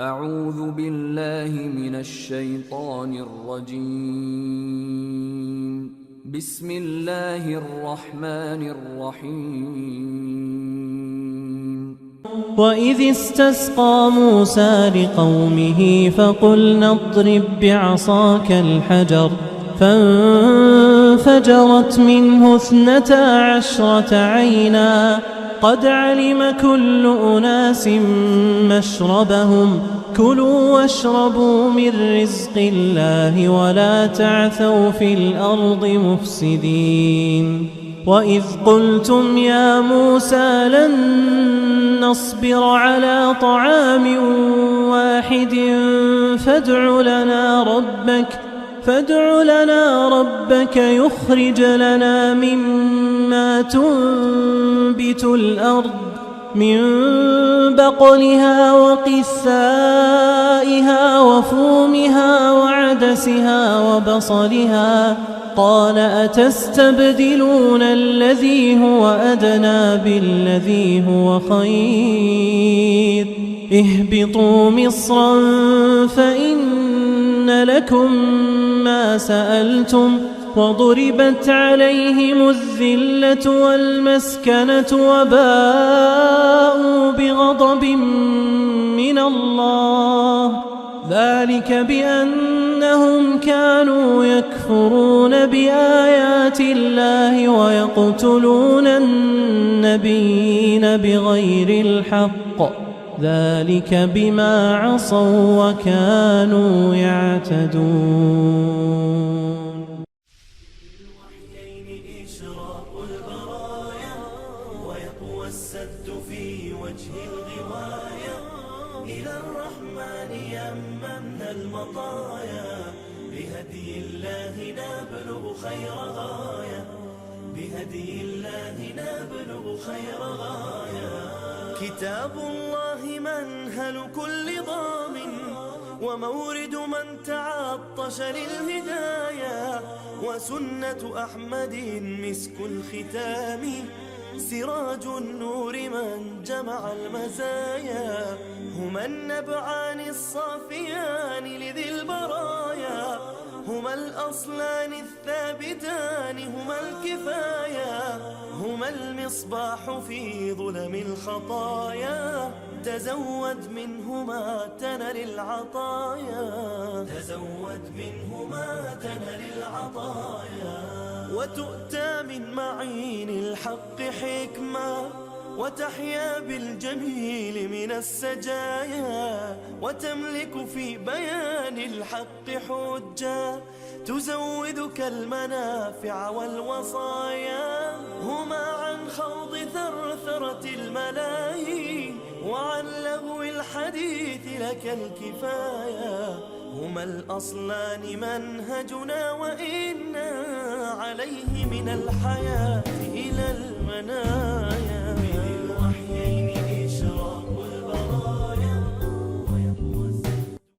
أعوذ بالله من الشيطان الرجيم. بسم الله الرحمن الرحيم. وإذ استسقى موسى لقومه فقلنا اضرب بعصاك الحجر فانفجرت منه 12 عينا قد علم كل أناس مشربهم كلوا واشربوا من رزق الله ولا تعثوا في الأرض مفسدين. وإذ قلتم يا موسى لن نصبر على طعام واحد فادع لنا ربك يخرج لنا مما تنبت الأرض من بقلها وقثائها وفومها وعدسها وبصلها قال أتستبدلون الذي هو أدنى بالذي هو خير اهبطوا مصرا فإن لكم ما سألتم وضربت عليهم الذلة والمسكنة وباءوا بغضب من الله ذلك بأنهم كانوا يكفرون بآيات الله ويقتلون النبيين بغير الحق ذلك بما عصوا وكانوا يعتدون. السد في وجه الغواية إلى الرحمن يممنا المطايا بهدي الله نبلغ خير غاية بهدي الله نبلغ خير غاية. كتاب الله منهل كل ضامن ومورد من تعطش للهداية وسنة أحمد مسك الختام سراج النور من جمع المزايا هما النبعان الصافيان لذي البرايا هما الأصلان الثابتان هما الكفاية هما المصباح في ظلم الخطايا تزود منهما تنل العطايا تزود منهما تنل العطايا وتؤتى من معين الحق حكمة وتحيا بالجميل من السجايا وتملك في بيان الحق حجة تزودك المنافع والوصايا هما عن خوض ثرثرة الملاهي وعن لهو الحديث لك الكفاية هما الأصلان منهجنا وإنا عليه من الحياة إلى المنايا.